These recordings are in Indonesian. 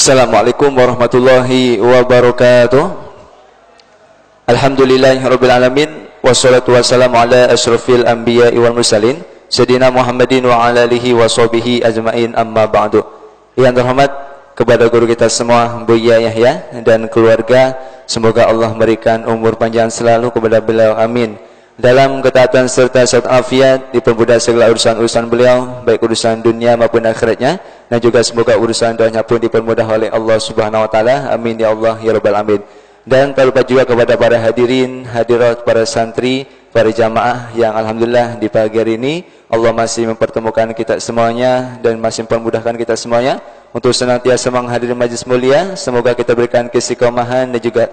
Assalamualaikum warahmatullahi wabarakatuh. Alhamdulillahirabbil alamin wassalatu wassalamu ala asyrafil anbiya'i wal mursalin sayyidina Muhammadin wa ala alihi washabihi ajmain, amma ba'du. Yang terhormat kepada guru kita semua Buya Yahya dan keluarga, semoga Allah memberikan umur panjang selalu kepada beliau, amin. Dalam ketaatan serta sehat afiat, dipermudah segala urusan-urusan beliau, baik urusan dunia maupun akhiratnya, dan juga semoga urusan doanya pun dipermudah oleh Allah Subhanahu wa taala, amin ya Allah ya rabbal alamin. Dan tak lupa juga kepada para hadirin, hadirat, para santri, para jamaah yang alhamdulillah di pagi hari ini Allah masih mempertemukan kita semuanya dan masih mempermudahkan kita semuanya untuk senantiasa menghadiri majlis mulia. Semoga kita berikan keistiqomahan dan juga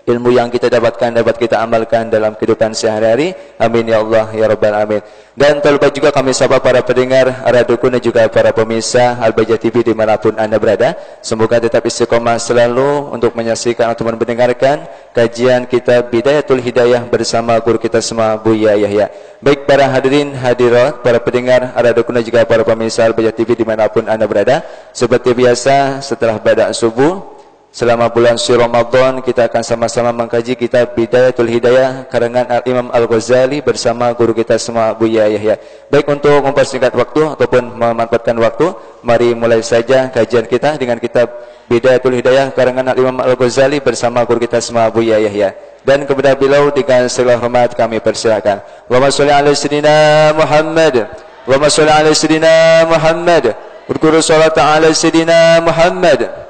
ilmu yang kita dapatkan dapat kita amalkan dalam kehidupan sehari-hari, amin ya Allah ya rabbal alamin. Dan tak lupa juga kami sapa para pendengar Radukun dan juga para pemirsa Al-Bahjah TV dimanapun anda berada, semoga tetap istiqomah selalu untuk menyaksikan atau mendengarkan kajian kita Bidayatul Hidayah bersama guru kita semua Buya Yahya. Baik para hadirin hadirat, para pendengar Radukun dan juga para pemirsa Al-Bahjah TV dimanapun anda berada, seperti biasa setelah badak subuh selama bulan suci Ramadan kita akan sama-sama mengkaji kitab Bidayatul Hidayah karangan Al-Imam Al-Ghazali bersama guru kita semua Buya Yahya. Baik, untuk mempersingkat waktu ataupun memanfaatkan waktu, mari mulai saja kajian kita dengan kitab Bidayatul Hidayah karangan Al-Imam Al-Ghazali bersama guru kita semua Buya Yahya. Dan kepada beliau dengan segala hormat kami persilakan. Allahumma sholli ala sayyidina Muhammad. Allahumma sholli ala sayyidina Muhammad. Berguru salat ala sayyidina Muhammad.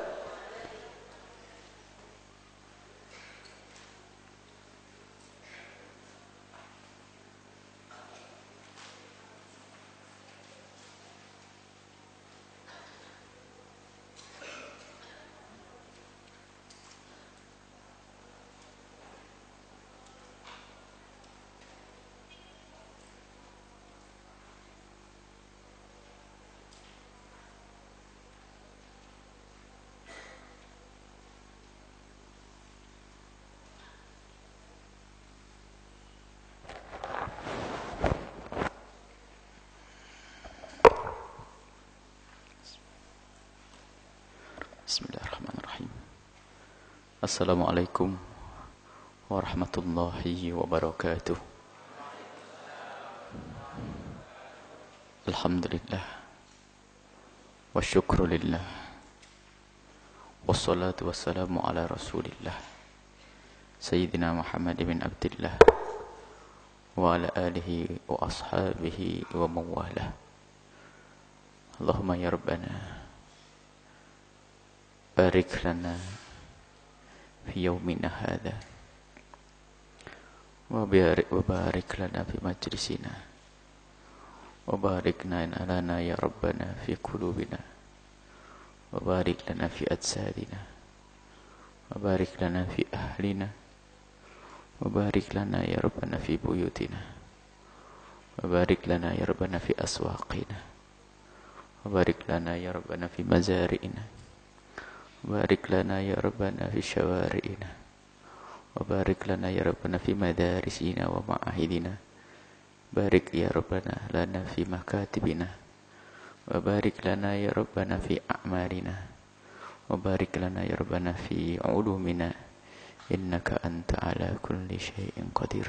Bismillahirrahmanirrahim. Assalamualaikum warahmatullahi wabarakatuh. Alhamdulillah wa syukru lillah, wassalatu wassalamu ala rasulillah Sayyidina Muhammad bin Abdillah wa ala alihi wa ashabihi wa mawalah. Allahumma ya Rabbana barik lana fi yaumina hadha wa barik lana fi majlisina wa barik lana ya Rabbana fi qulubina wa barik lana fi ajsadina wa barik lana fi ahlina wa barik lana ya Rabbana fi buyutina wa barik lana ya Rabbana fi aswaqina wa barik lana ya Rabbana fi mazari'ina. Barik lana ya Rabbana fi syawari'ina wa barik lana ya Rabbana fi madarisina wa ma'ahidina. Barik ya Rabbana lana fi makatibina wa barik lana ya Rabbana fi a'malina wa barik lana ya Rabbana fi ulumina innaka anta ala kulli syai'in qadir.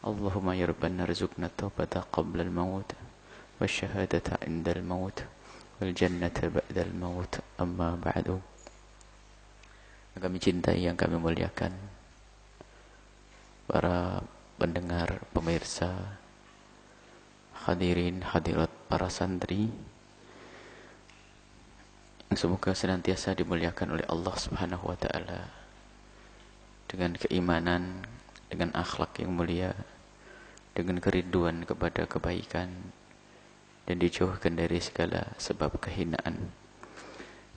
Allahumma ya Rabbana rizukna taubata qabla al-maut wa syahadata inda al-maut wal jannata ba'dal maut, amma ba'du. Kami cintai yang kami muliakan, para pendengar, pemirsa, hadirin, hadirat, para santri yang semoga senantiasa dimuliakan oleh Allah Subhanahu wa taala dengan keimanan, dengan akhlak yang mulia, dengan kerinduan kepada kebaikan, dan dijauhkan dari segala sebab kehinaan.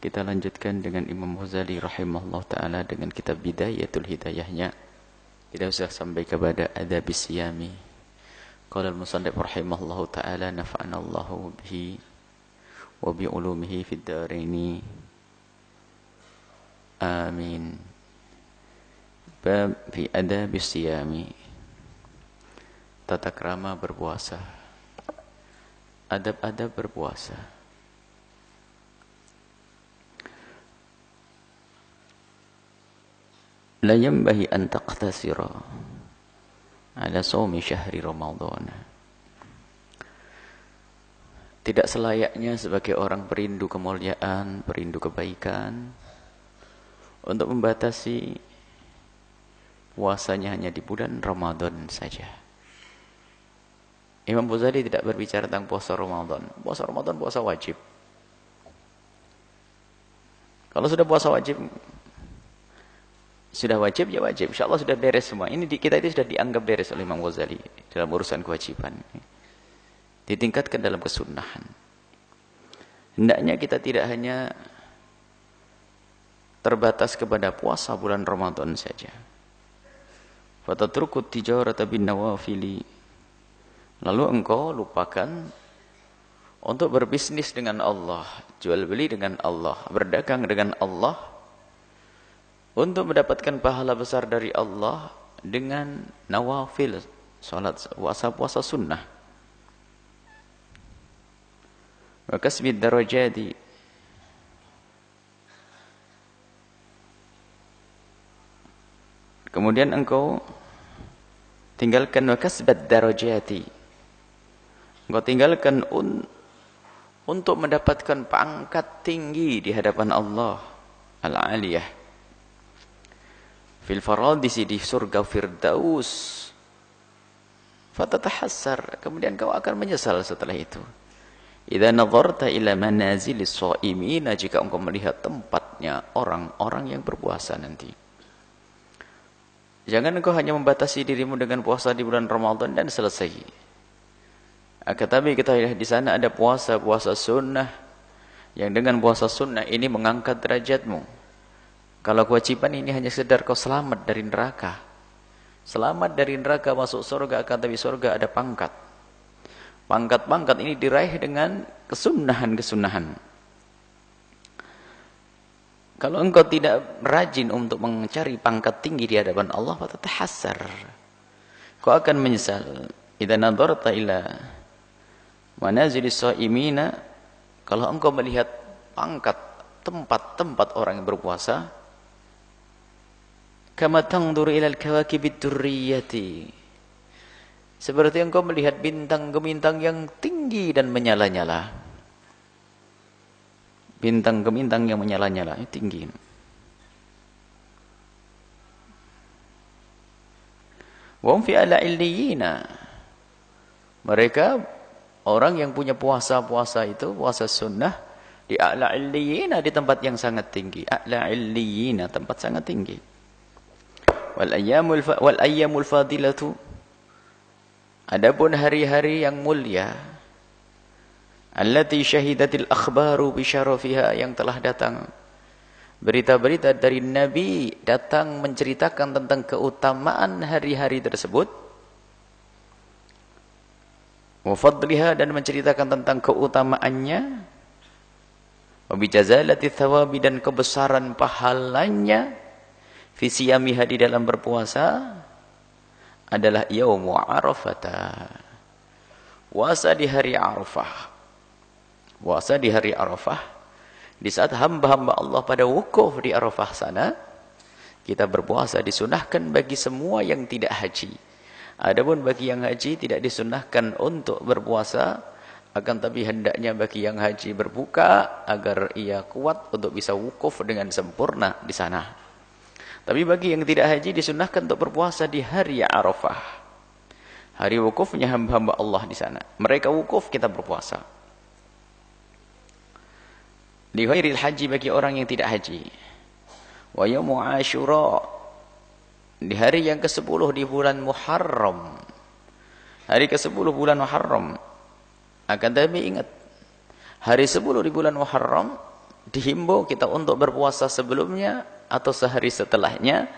Kita lanjutkan dengan Imam Ghazali rahimahullah ta'ala dengan kitab Bidayatul Hidayahnya. Kita sudah sampai kepada adabis siyami. Qala al-musannif rahimahullah ta'ala nafa'ana Allahu bihi wa bi'ulumihi fid daraini, amin. Bab fi adabis siyami, tata krama berpuasa. Adab-adab berpuasa. la yanbaghi an taqtasira ala shaumi syahri Ramadan. Tidak selayaknya sebagai orang perindu kemuliaan, perindu kebaikan, untuk membatasi puasanya hanya di bulan Ramadan saja. Imam Ghazali tidak berbicara tentang puasa Ramadan. Puasa Ramadan puasa wajib. Kalau sudah puasa wajib, sudah wajib ya wajib. InsyaAllah sudah beres semua. Ini kita itu sudah dianggap beres oleh Imam Ghazali dalam urusan kewajiban. Ditingkatkan dalam kesunahan. Hendaknya kita tidak hanya terbatas kepada puasa bulan Ramadan saja. Fatatruku tijarata bin nawafili. Lalu engkau lupakan untuk berbisnis dengan Allah, jual beli dengan Allah, berdagang dengan Allah, untuk mendapatkan pahala besar dari Allah dengan nawafil, salat, puasa sunnah. Wa kasbid darajati, kemudian engkau tinggalkan wa kasbad darajati, engkau tinggalkan untuk mendapatkan pangkat tinggi di hadapan Allah al-aliyah fil faradisi, di surga firdaus. Fatatahassar, kemudian kau akan menyesal setelah itu. Idza nadharta ila manazilis shaimina, jika engkau melihat tempatnya orang-orang yang berpuasa nanti. Jangan engkau hanya membatasi dirimu dengan puasa di bulan Ramadan dan selesai. Tetapi kita lihat di sana ada puasa sunnah, yang dengan puasa sunnah ini mengangkat derajatmu. Kalau kewajiban ini hanya sekedar kau selamat dari neraka. Selamat dari neraka, masuk surga, tapi surga ada pangkat. Pangkat-pangkat ini diraih dengan kesunahan-kesunahan. Kalau engkau tidak rajin untuk mencari pangkat tinggi di hadapan Allah, fatatahassar, kau akan menyesal. Idza nadarta ila manazilis shaimina, kalau engkau melihat pangkat tempat-tempat orang yang berpuasa, kama tanzuru ila al-kawakibid durriyati, seperti engkau melihat bintang-bintang yang tinggi dan menyala-nyala. Bintang-bintang yang menyala-nyala, tinggi. Wa hum fi ala illiyina, mereka orang yang punya puasa-puasa itu, puasa sunnah, di a'la illiyina, di tempat yang sangat tinggi. A'la illiyina, tempat sangat tinggi. Wal ayyamul fadilatu, adapun hari-hari yang mulia, allati syahidatil akhbaru bi syarafiha, yang telah datang berita-berita dari Nabi datang menceritakan tentang keutamaan hari-hari tersebut. Wa fadliha, dan menceritakan tentang keutamaannya. Wa bi jazalati thawabi, dan kebesaran pahalanya. Fi siyamiha, di dalam berpuasa, adalah yaumu arafata, puasa di hari Arafah. Puasa di hari Arafah, di saat hamba-hamba Allah pada wukuf di Arafah sana, kita berpuasa disunahkan bagi semua yang tidak haji. Adapun bagi yang haji tidak disunahkan untuk berpuasa, akan tapi hendaknya bagi yang haji berbuka agar ia kuat untuk bisa wukuf dengan sempurna di sana. Tapi bagi yang tidak haji disunahkan untuk berpuasa di hari Arafah, hari wukufnya hamba-hamba Allah di sana. Mereka wukuf, kita berpuasa. Li ghairil haji, bagi orang yang tidak haji. Wa yaumu Asyura, di hari yang ke-10 di bulan Muharram. Hari ke-10 bulan Muharram. Akan tapi ingat, hari 10 di bulan Muharram dihimbau kita untuk berpuasa sebelumnya atau sehari setelahnya,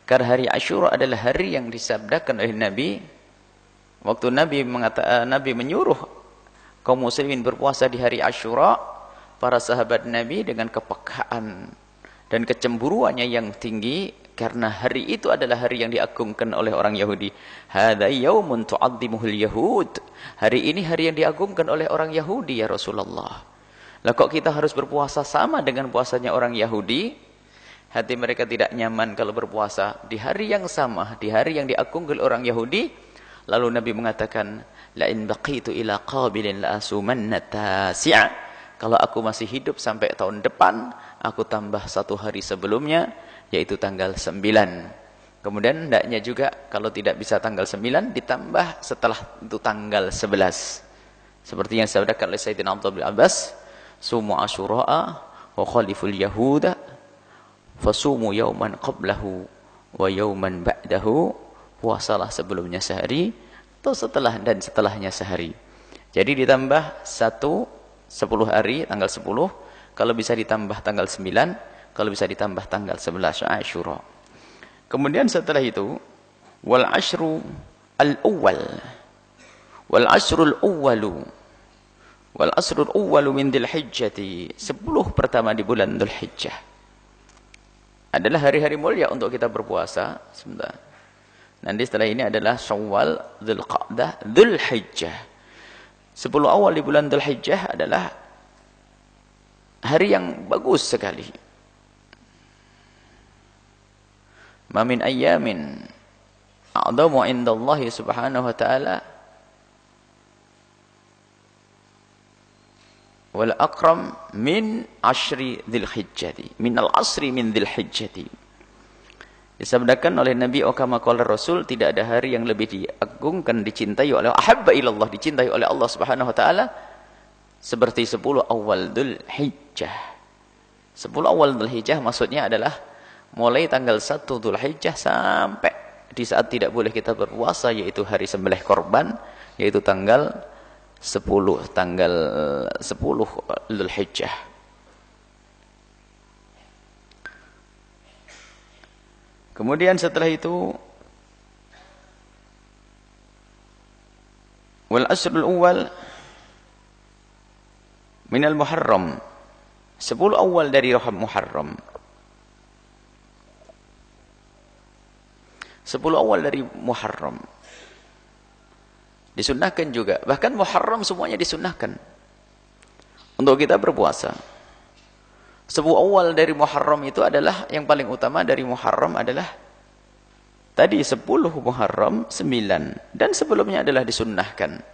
karena hari Asyura adalah hari yang disabdakan oleh Nabi. Waktu Nabi menyuruh kaum muslimin berpuasa di hari Asyura, para sahabat Nabi dengan kepekaan dan kecemburuannya yang tinggi, karena hari itu adalah hari yang diagungkan oleh orang Yahudi. Hadza yaumun tu'azzimuhul yahud, hari ini hari yang diagungkan oleh orang Yahudi ya Rasulullah. Lah kok kita harus berpuasa sama dengan puasanya orang Yahudi? hati mereka tidak nyaman kalau berpuasa di hari yang sama, di hari yang diagungkan oleh orang Yahudi. Lalu Nabi mengatakan, la in baqitu ila qabilin la asumanna tasi'a. Kalau aku masih hidup sampai tahun depan, aku tambah 1 hari sebelumnya, yaitu tanggal 9. Kemudian hendaknya juga kalau tidak bisa tanggal 9 ditambah setelah itu tanggal 11. Seperti yang disabdakan oleh Sayyidina Abdullah bin Abbas, sumu asyura'a wa khaliful yahuda fasumu yauman qablahu wa yauman ba'dahu. Puasalah sebelumnya sehari atau setelah dan setelahnya sehari. Jadi ditambah 10 hari tanggal 10, kalau bisa ditambah tanggal 9, kalau bisa ditambah tanggal 11 Asyura. Kemudian setelah itu wal ashru al-awwal wal ashrul awwalu wal asrul awwalu min Dzulhijjah. 10 pertama di bulan Dzulhijjah adalah hari-hari mulia untuk kita berpuasa. Sebentar. Nanti setelah ini adalah Syawal, Dzulqa'dah, Dzulhijjah. 10 awal di bulan Dzulhijjah adalah hari yang bagus sekali. Ma min ayyamin a'dhamu 'indallahi subhanahu wa ta'ala wal akram min ashri Dzulhijjah. Min al-asri min Dzulhijjah. Disabdakan oleh Nabi Okama qala Rasul, tidak ada hari yang lebih diagungkan, dicintai oleh ahabba ilallah, dicintai oleh Allah Subhanahu wa taala seperti 10 awal Dzulhijjah. 10 awal Dzulhijjah maksudnya adalah mulai tanggal 1 Dzulhijjah sampai di saat tidak boleh kita berpuasa, yaitu hari sembelih korban, yaitu tanggal 10 Dzulhijjah. Kemudian setelah itu wal asrul awwal minal Muharram. 10 awal dari Muharram. 10 awal dari Muharram. Disunnahkan juga. Bahkan Muharram semuanya disunnahkan untuk kita berpuasa. 10 awal dari Muharram itu adalah yang paling utama dari Muharram adalah tadi 10 Muharram 9 dan sebelumnya adalah disunnahkan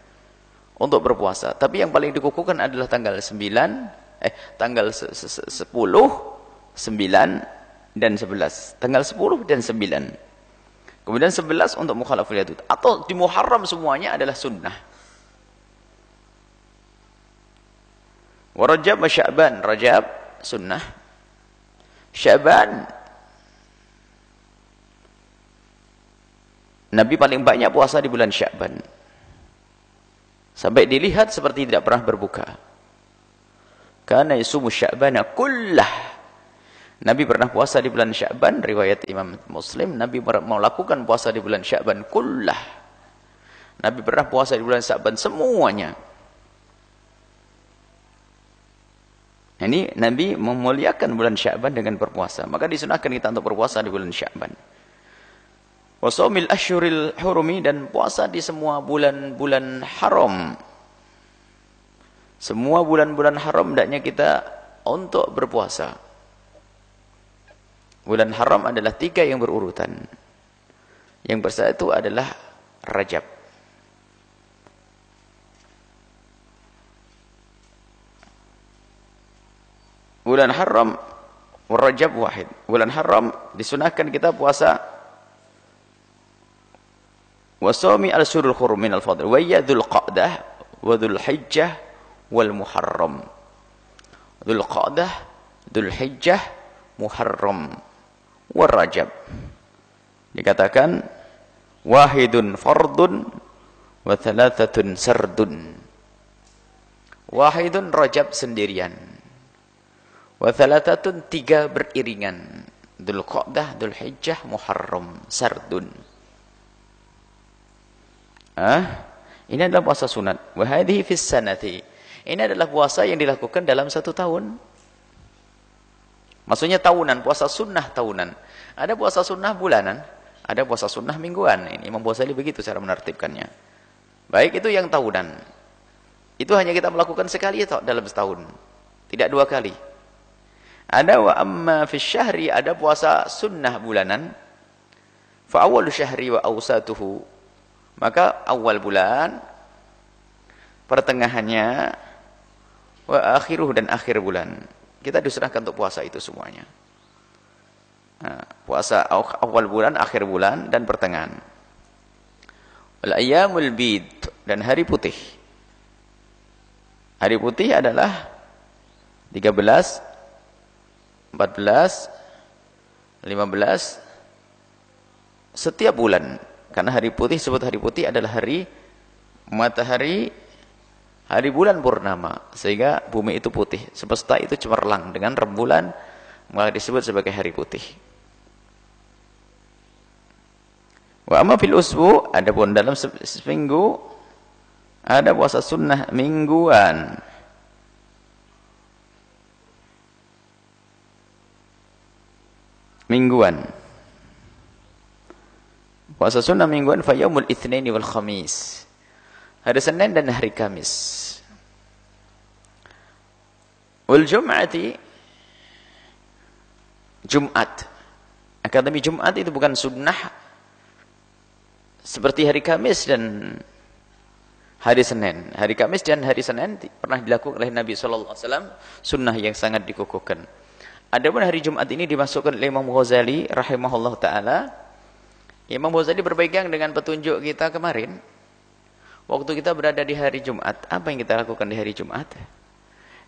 untuk berpuasa. Tapi yang paling dikukuhkan adalah tanggal 10, 9 dan 11. Tanggal 10 dan 9. Kemudian 11 untuk mukhalaful yadud. Atau di Muharram semuanya adalah sunnah. Wa Rajab wa Sya'ban. Rajab sunnah. Sya'ban Nabi paling banyak puasa di bulan Sya'ban. Sampai dilihat seperti tidak pernah berbuka. Kana yasumu Sya'bana kullah. Nabi pernah puasa di bulan Sya'ban, riwayat Imam Muslim. Nabi melakukan puasa di bulan Sya'ban kullah. Nabi pernah puasa di bulan Sya'ban semuanya. Ini Nabi memuliakan bulan Sya'ban dengan berpuasa. Maka disunahkan kita untuk berpuasa di bulan Sya'ban. Wa shaumil asyhuril hurumi, dan puasa di semua bulan-bulan haram. Semua bulan-bulan haram hendaknya kita untuk berpuasa. Bulan haram adalah 3 yang berurutan. Yang bersatu adalah Rajab. Bulan haram Rajab wahid. Bulan haram disunahkan kita puasa wa shaumi al-syurul hurum min al-fadl wa Dzulqa'dah wa Dzulhijjah wal Muharram. Dzulqa'dah, Dzulhijjah, Muharram, wa Rajab. Dikatakan wahidun fardun wa thalathatun sardun. Wahidun Rajab sendirian. Wa thalathatun 3 beriringan. Dzulqa'dah, Dzulhijjah, Muharram, sardun. Ini adalah puasa sunat. Wa hadhihi fis sanati. Ini adalah puasa yang dilakukan dalam 1 tahun. Maksudnya tahunan, puasa sunnah tahunan. Ada puasa sunnah bulanan, ada puasa sunnah mingguan. Ini Imam Ghazali begitu cara menertibkannya. Baik, itu yang tahunan. Itu hanya kita melakukan sekali atau dalam setahun. Tidak 2 kali. Ada wa amma fi syahri, ada puasa sunnah bulanan. Fa awwalu syahri wa awsatuhu. Maka awal bulan, pertengahannya, wa akhiruhu dan akhir bulan. Kita diserahkan untuk puasa itu semuanya. Nah, puasa awal bulan, akhir bulan dan pertengahan. Wal ayyamul bid, dan hari putih. Hari putih adalah 13, 14, 15 setiap bulan. Karena hari putih, sebut hari putih adalah hari matahari, hari bulan purnama, sehingga bumi itu putih, semesta itu cemerlang dengan rembulan, maka disebut sebagai hari putih. Wa amma fil usbu, adapun dalam seminggu ada puasa sunnah mingguan. Mingguan. Puasa sunnah mingguan fa yaumul itsnaini wal khamis. Hari Senin dan hari Kamis. Wal jum'ati, Jumat. Akademi Jumat itu bukan sunnah seperti hari Kamis dan hari Senin. Hari Kamis dan hari Senin pernah dilakukan oleh Nabi sallallahu alaihi wasallam, sunnah yang sangat dikukuhkan. Adapun hari Jumat ini dimasukkan oleh Imam Ghazali rahimahullah ta'ala. Imam Ghazali berpegang dengan petunjuk kita kemarin. Waktu kita berada di hari Jumat, apa yang kita lakukan di hari Jumat?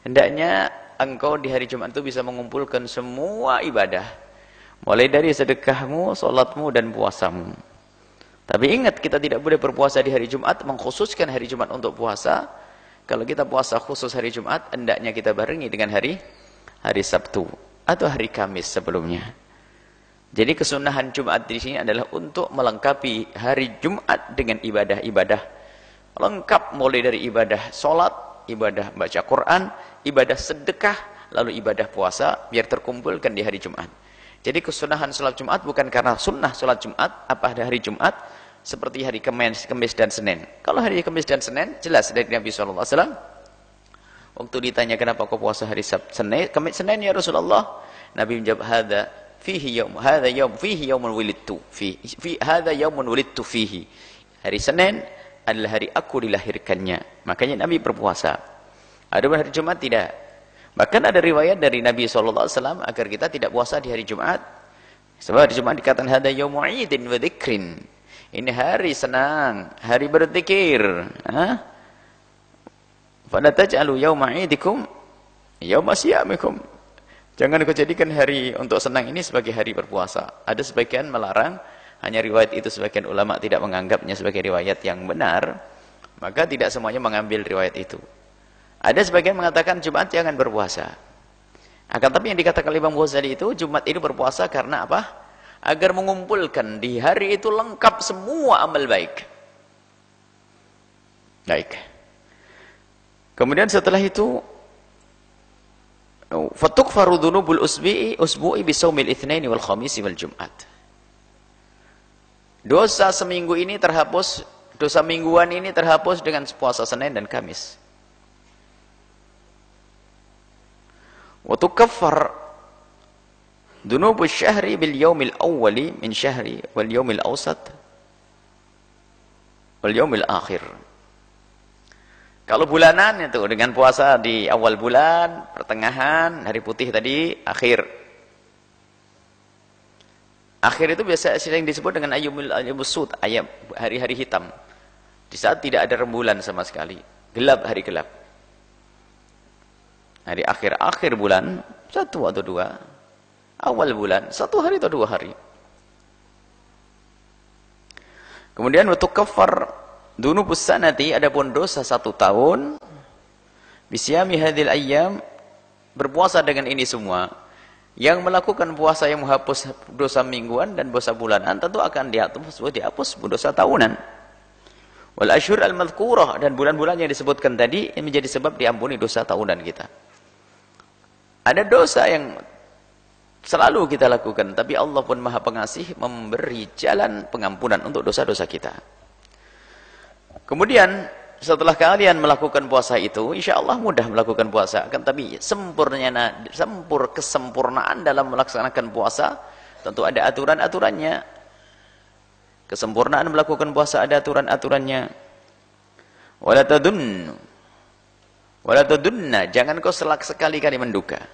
Hendaknya engkau di hari Jumat itu bisa mengumpulkan semua ibadah. Mulai dari sedekahmu, sholatmu, dan puasamu. Tapi ingat, kita tidak boleh berpuasa di hari Jumat, mengkhususkan hari Jumat untuk puasa. Kalau kita puasa khusus hari Jumat, hendaknya kita barengi dengan hari Sabtu atau hari Kamis sebelumnya. Jadi kesunahan Jumat di sini adalah untuk melengkapi hari Jumat dengan ibadah-ibadah lengkap, mulai dari ibadah sholat, ibadah baca Quran, ibadah sedekah, lalu ibadah puasa, biar terkumpulkan di hari Jumat. Jadi kesunahan sholat Jumat bukan karena sunnah sholat Jumat, apa ada hari Jumat seperti hari Kamis dan Senin. Kalau hari Kamis dan Senin jelas dari Nabi SAW. Waktu ditanya kenapa kau puasa hari Senin ya Rasulullah, Nabi menjawab hadza fihi yaumun wulidtu fihi. Hari Senin adalah hari aku dilahirkannya. Makanya Nabi berpuasa. Adapun hari Jumat tidak. Bahkan ada riwayat dari Nabi SAW agar kita tidak puasa di hari Jumat. Sebab hari Jumat dikatakan hadza yaumu idin wa dzikrin. Ini hari senang, hari berzikir. Fala taj'alu yauma idikum yauma siyamikum. Jangan kau jadikan hari untuk senang ini sebagai hari berpuasa. Ada sebagian melarang, hanya riwayat itu sebagian ulama tidak menganggapnya sebagai riwayat yang benar, maka tidak semuanya mengambil riwayat itu. Ada sebagian mengatakan Jumat jangan berpuasa. Akan tapi yang dikatakan oleh Imam Ghazali itu Jumat itu berpuasa karena apa? Agar mengumpulkan di hari itu lengkap semua amal baik. Baik. Kemudian setelah itu fatukfaru dzunubul usbu'i bisaumil itsnaini wal khamisi wal jum'at. Dosa seminggu ini terhapus, dosa mingguan ini terhapus dengan puasa Senin dan Kamis. Wa tukaffar dzunubus syahri bil yaumil awwali min syahri wal yaumil awsat wal yaumil akhir. Kalau bulanan itu dengan puasa di awal bulan, pertengahan, hari putih tadi, akhir. Akhir itu biasa sering disebut dengan ayyamul sud, ayam, hari-hari hitam. Di saat tidak ada rembulan sama sekali. Gelap, hari gelap. Hari akhir bulan, 1 atau 2. Awal bulan, 1 hari atau 2 hari. Kemudian waktu kafar dzunubus sanati, adapun dosa 1 tahun, bisyami hadhil ayyam, berpuasa dengan ini semua. Yang melakukan puasa yang menghapus dosa mingguan dan dosa bulanan tentu akan dihapus dosa tahunan. Wal asyhur al madhkurah, dan bulan-bulan yang disebutkan tadi yang menjadi sebab diampuni dosa tahunan kita. Ada dosa yang selalu kita lakukan, tapi Allah pun Maha Pengasih memberi jalan pengampunan untuk dosa-dosa kita. Kemudian setelah kalian melakukan puasa itu, insya Allah mudah melakukan puasa. Akan tapi kesempurnaan dalam melaksanakan puasa tentu ada aturan-aturannya. Kesempurnaan melakukan puasa ada aturan-aturannya. Wala tadunna, jangan kau sekali-kali menduga.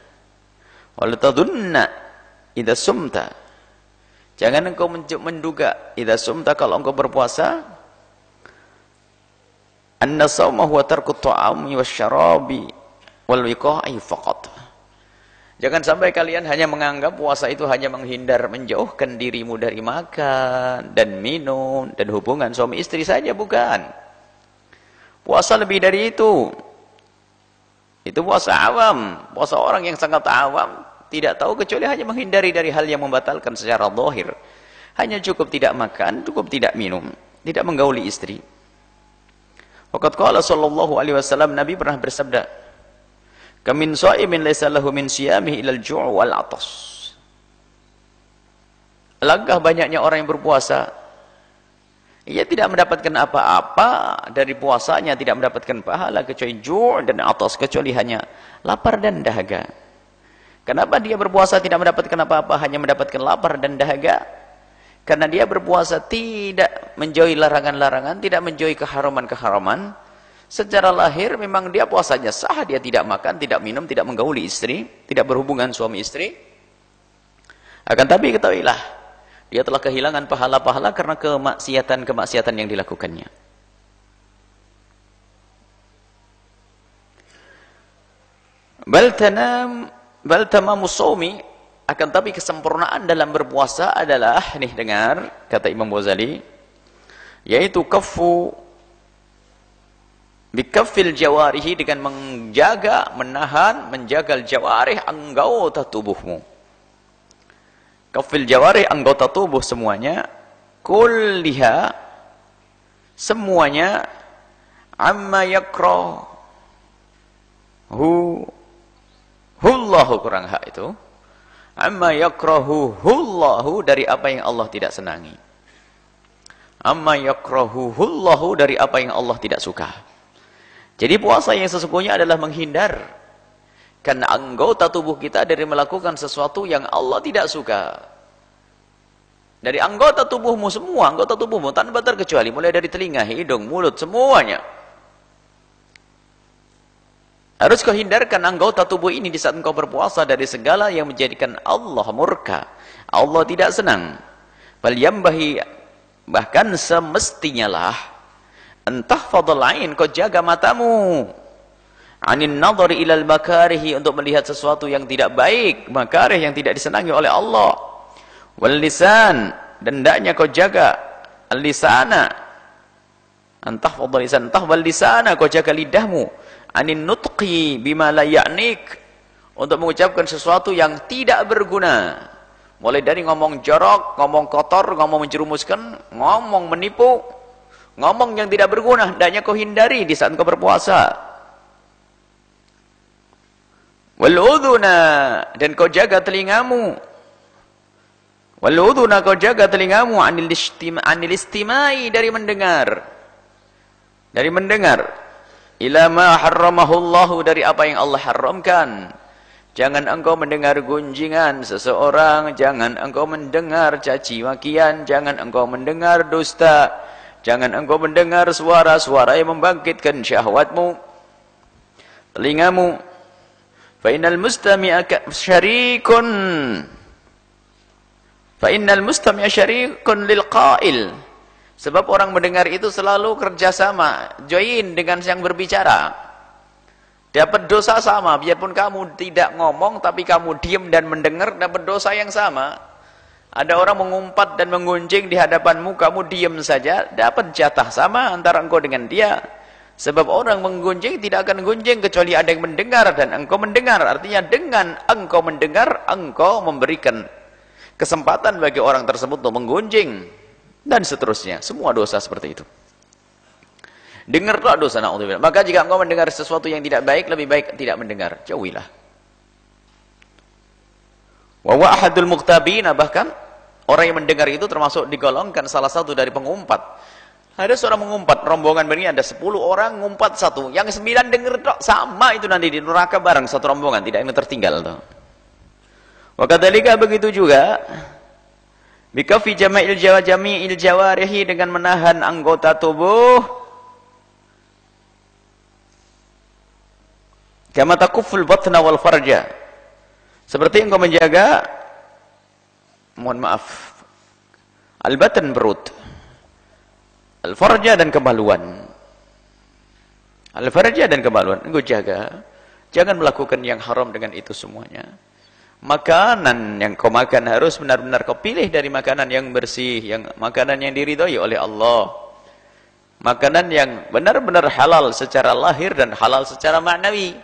Wala tadunna idza sumta, jangan engkau menduga idza sumta, kalau engkau berpuasa, anna shauma huwa tarku ta'ami wasyarabi wal wiqa'i faqat. Jangan sampai kalian hanya menganggap puasa itu hanya menghindar, menjauhkan dirimu dari makan dan minum dan hubungan suami istri saja, bukan. Puasa lebih dari itu. Itu puasa awam, puasa orang yang sangat awam, tidak tahu kecuali hanya menghindari dari hal yang membatalkan secara zahir. Hanya cukup tidak makan, cukup tidak minum, tidak menggauli istri. Waqad qala sallallahu alaihi wasallam, Nabi pernah bersabda, "Kamin shaimin laisa lahu min siyamihi ilal ju' wal 'atas." Alangkah banyaknya orang yang berpuasa, ia tidak mendapatkan apa-apa dari puasanya, tidak mendapatkan pahala kecuali ju' dan 'atas, kecuali hanya lapar dan dahaga. Kenapa dia berpuasa tidak mendapatkan apa-apa, hanya mendapatkan lapar dan dahaga? Karena dia berpuasa tidak menjauhi larangan-larangan, tidak menjauhi keharaman-keharaman. Secara lahir memang dia puasanya sah, dia tidak makan, tidak minum, tidak menggauli istri, tidak berhubungan suami istri. Akan tapi ketahuilah, dia telah kehilangan pahala-pahala karena kemaksiatan-kemaksiatan yang dilakukannya. Bal tamamu shaumi, akan tapi kesempurnaan dalam berpuasa adalah, nih dengar kata Imam Ghazali, yaitu bikaffil jawarihi, dengan menjaga, menahan, menjaga jawarih, anggota tubuhmu. Kafil jawarih, anggota tubuh semuanya, kulliha, semuanya, amma yakrahu hullahu, kurang hak itu, amma yakrahu hullahu, dari apa yang Allah tidak senangi. Amma yakrahu hullahu, dari apa yang Allah tidak suka. Jadi puasa yang sesungguhnya adalah menghindar karena anggota tubuh kita dari melakukan sesuatu yang Allah tidak suka. Dari anggota tubuhmu, semua anggota tubuhmu tanpa terkecuali, mulai dari telinga, hidung, mulut, semuanya harus kau hindarkan anggota tubuh ini di saat engkau berpuasa dari segala yang menjadikan Allah murka, Allah tidak senang. Bahkan semestinya lah, entah fadl ain, kau jaga matamu, anin nadhari ilal makarihi, untuk melihat sesuatu yang tidak baik, makarih yang tidak disenangi oleh Allah. Wal lisan, dan hendaknya kau jaga al lisana, entah fadl lisan, entah wal lisana, kau jaga lidahmu, anin nutqi bima la ya'nik, untuk mengucapkan sesuatu yang tidak berguna, mulai dari ngomong jorok, ngomong kotor, ngomong menjerumuskan, ngomong menipu, ngomong yang tidak berguna, hendaknya kau hindari di saat kau berpuasa. Wal udhuna, dan kau jaga telingamu. Wal udhuna, kau jaga telingamu, anil istimai, dari mendengar. Dari mendengar. Ila ma harramahullahu, dari apa yang Allah haramkan. Jangan engkau mendengar gunjingan seseorang, jangan engkau mendengar caci makian, jangan engkau mendengar dusta, jangan engkau mendengar suara-suara yang membangkitkan syahwatmu. Telingamu. Fa'innal mustami'a syarikun, fa'innal mustami'a syarikun lil qail, sebab orang mendengar itu selalu kerjasama, join dengan yang berbicara, dapat dosa sama. Biarpun kamu tidak ngomong, tapi kamu diam dan mendengar, dapat dosa yang sama. Ada orang mengumpat dan menggunjing di hadapanmu, kamu diam saja, dapat jatah sama antara engkau dengan dia. Sebab orang menggunjing tidak akan gunjing kecuali ada yang mendengar dan engkau mendengar. Artinya dengan engkau mendengar, engkau memberikan kesempatan bagi orang tersebut untuk menggunjing dan seterusnya. Semua dosa seperti itu. Dengarlah dosa, na'udzubillah. Maka jika engkau mendengar sesuatu yang tidak baik, lebih baik tidak mendengar. Jauhilah. Wa ahadul muqtabina, bahkan orang yang mendengar itu termasuk digolongkan salah satu dari pengumpat. Ada seorang mengumpat, rombongan begini ada 10 orang, ngumpat satu. Yang 9 denger tok, sama itu nanti di neraka bareng satu rombongan, tidak yang tertinggal tuh. Wakadzalika begitu juga bikafi jami'il jawarihi, dengan menahan anggota tubuh, kama takufful batna wal farja, seperti engkau menjaga, mohon maaf, al-batan perut, al-farja dan kemaluan. Al-farja dan kemaluan engkau jaga, jangan melakukan yang haram dengan itu semuanya. Makanan yang kau makan harus benar-benar kau pilih dari makanan yang bersih, yang makanan yang diridhoi oleh Allah. Makanan yang benar-benar halal secara lahir dan halal secara maknawi.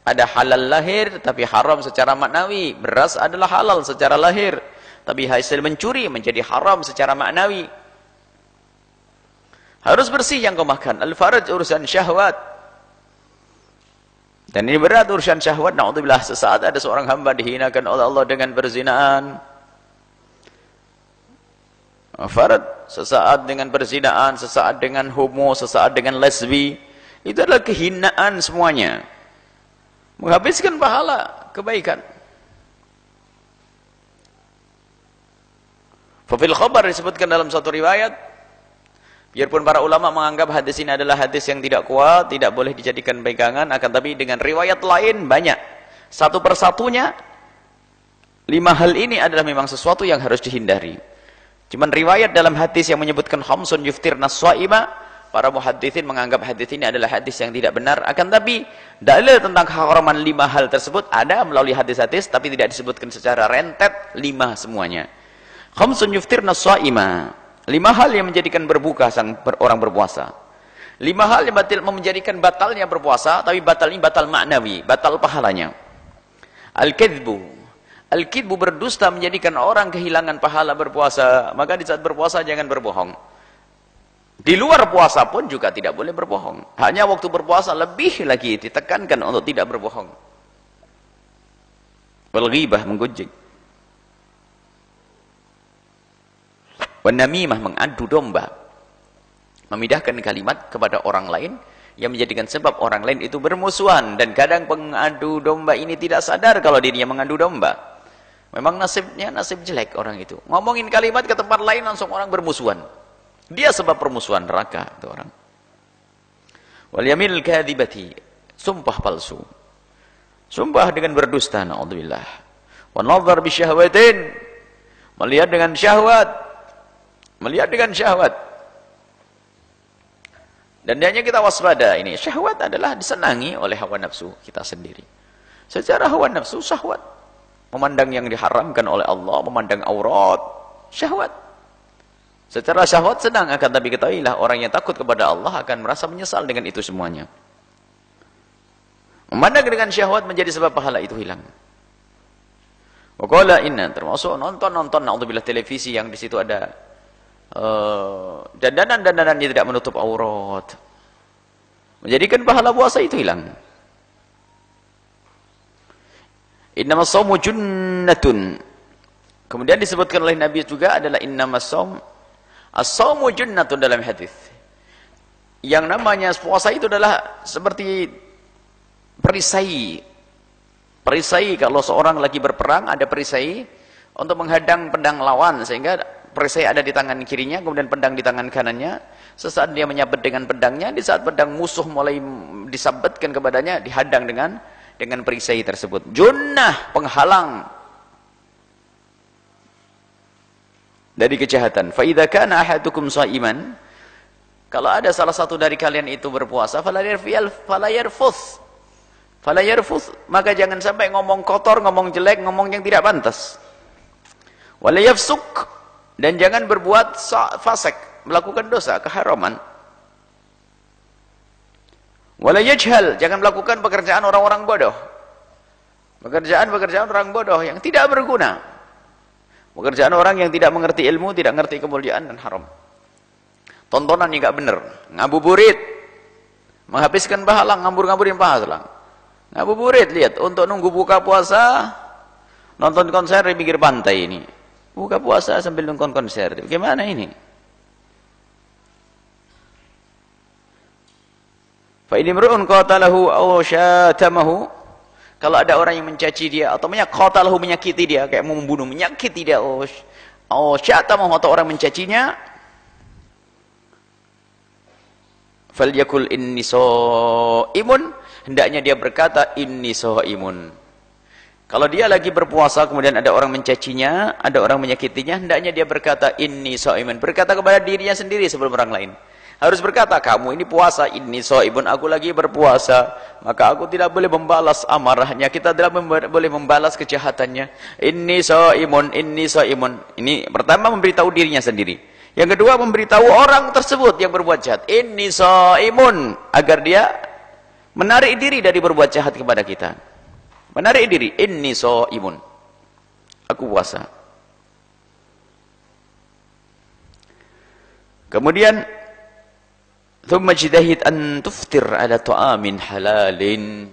Ada halal lahir tapi haram secara maknawi. Beras adalah halal secara lahir, tapi hasil mencuri menjadi haram secara maknawi. Harus bersih yang kau makan. Al-faraj urusan syahwat. Dan ini berat urusan syahwat. Na'udzubillah, sesaat ada seorang hamba dihinakan oleh Allah dengan perzinaan. Farad, sesaat dengan perzinaan, sesaat dengan homo, sesaat dengan lesbi. Itu adalah kehinaan semuanya. Menghabiskan pahala kebaikan. Fafil khabar disebutkan dalam satu riwayat, biarpun para ulama menganggap hadis ini adalah hadis yang tidak kuat, tidak boleh dijadikan pegangan, akan tapi dengan riwayat lain banyak. Satu persatunya, 5 hal ini adalah memang sesuatu yang harus dihindari. Cuman riwayat dalam hadis yang menyebutkan khamsun yuftirna shaima, para muhaditsin menganggap hadis ini adalah hadis yang tidak benar. Akan tapi dalil tentang keharaman 5 hal tersebut ada melalui hadis-hadis, tapi tidak disebutkan secara rentet 5 semuanya. Khamsun yuftirna shaima, 5 hal yang menjadikan berbuka orang berpuasa. 5 hal yang menjadikan batalnya berpuasa, tapi batal ini batal maknawi, batal pahalanya. Al-kidbu, al-kidbu berdusta menjadikan orang kehilangan pahala berpuasa. Maka di saat berpuasa jangan berbohong. Di luar puasa pun juga tidak boleh berbohong. Hanya waktu berpuasa lebih lagi ditekankan untuk tidak berbohong. Wal-ghibah, menggunjing. Wanamimah, mengadu domba, memindahkan kalimat kepada orang lain yang menjadikan sebab orang lain itu bermusuhan. Dan kadang pengadu domba ini tidak sadar kalau dirinya mengadu domba. Memang nasibnya nasib jelek orang itu. Ngomongin kalimat ke tempat lain langsung orang bermusuhan. Dia sebab permusuhan neraka itu orang. Wal yamil kadhibati, sumpah palsu. Sumpah dengan berdusta, naudzubillah. Wa nadhar bi syahwatin, melihat dengan syahwat. Melihat dengan syahwat. Dan hanya kita waspada ini. Syahwat adalah disenangi oleh hawa nafsu kita sendiri. Secara hawa nafsu, syahwat. Memandang yang diharamkan oleh Allah, memandang aurat, syahwat. Secara syahwat senang, akan tapi ketahuilah orang yang takut kepada Allah akan merasa menyesal dengan itu semuanya. Memandang dengan syahwat menjadi sebab pahala itu hilang. Waqala inna, termasuk nonton-nonton naudzubillah televisi yang di situ ada dandanan-dandanan yang tidak menutup aurat, menjadikan pahala puasa itu hilang. Innamas shaumu junnatun. Kemudian disebutkan oleh Nabi juga adalah innamas shaum, as-shaumu junnatun dalam hadis. Yang namanya puasa itu adalah seperti perisai. Perisai, kalau seorang lagi berperang ada perisai untuk menghadang pedang lawan, sehingga perisai ada di tangan kirinya, kemudian pedang di tangan kanannya. Sesaat dia menyabet dengan pedangnya, di saat pedang musuh mulai disabetkan kepadanya, dihadang dengan perisai tersebut. Junnah, penghalang dari kejahatan. Fa idza kana ahadukum shaiman, kalau ada salah satu dari kalian itu berpuasa, fala yarfuth, maka jangan sampai ngomong kotor, ngomong jelek, ngomong yang tidak pantas. Wala yafsuk, dan jangan berbuat fasik, melakukan dosa, keharaman. Wala yajhal, jangan melakukan pekerjaan orang-orang bodoh. Pekerjaan orang bodoh yang tidak berguna. Pekerjaan orang yang tidak mengerti ilmu, tidak mengerti kemuliaan dan haram. Tontonan yang enggak benar, ngabuburit, menghabiskan pahala, ngambur-ngamburin pahala. Ngabuburit, lihat, untuk nunggu buka puasa, nonton konser di pinggir pantai ini. Buka puasa sambil nonton konser. Bagaimana ini? Fa in imru'un qatalahu aw syatamahu, kalau ada orang yang mencaci dia atau qatalahu menyakiti dia, kayak mau membunuh, menyakiti dia, aw syatamahu atau orang mencacinya, falyakul inni shaimun, hendaknya dia berkata inni shaimun. Kalau dia lagi berpuasa kemudian ada orang mencacinya, ada orang menyakitinya, hendaknya dia berkata inni shaimun, berkata kepada dirinya sendiri sebelum orang lain. Harus berkata, kamu ini puasa, inni shaimun, aku lagi berpuasa, maka aku tidak boleh membalas amarahnya, kita tidak boleh membalas kejahatannya. Inni shaimun, inni shaimun. Ini pertama memberitahu dirinya sendiri. Yang kedua memberitahu orang tersebut yang berbuat jahat, inni shaimun, agar dia menarik diri dari berbuat jahat kepada kita. Menarik diri, inni shaimun, aku puasa. Kemudian thumma jtahid an tuftir ala ta'amin halalin.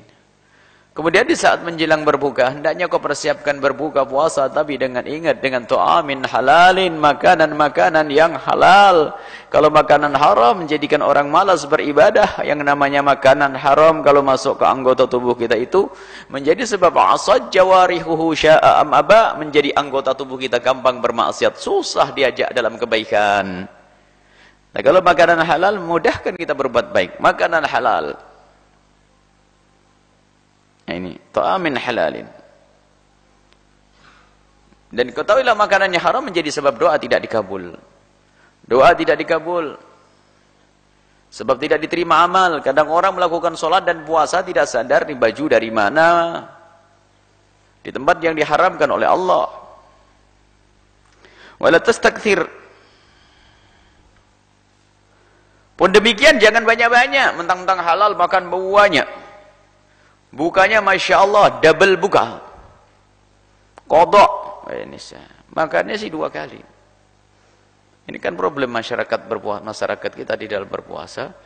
Kemudian di saat menjelang berbuka, hendaknya kau persiapkan berbuka puasa, tapi dengan ingat dengan ta'amin halalin, makanan-makanan yang halal. Kalau makanan haram menjadikan orang malas beribadah. Yang namanya makanan haram kalau masuk ke anggota tubuh kita itu menjadi sebab asad jawarihuhu sya'a am aba, menjadi anggota tubuh kita gampang bermaksiat, susah diajak dalam kebaikan. Nah, kalau makanan halal memudahkan kita berbuat baik. Makanan halal. Nah, ini ta'amin halalin. Dan ketahuilah makanannya haram menjadi sebab doa tidak dikabul. Doa tidak dikabul. Sebab tidak diterima amal. Kadang orang melakukan sholat dan puasa tidak sadar di baju dari mana. Di tempat yang diharamkan oleh Allah. Wala tastakthir. Pun demikian jangan banyak-banyak, mentang-mentang halal makan banyak. Bukanya Masya Allah, double buka. Kodok. Makannya sih 2 kali. Ini kan problem masyarakat kita di dalam berpuasa.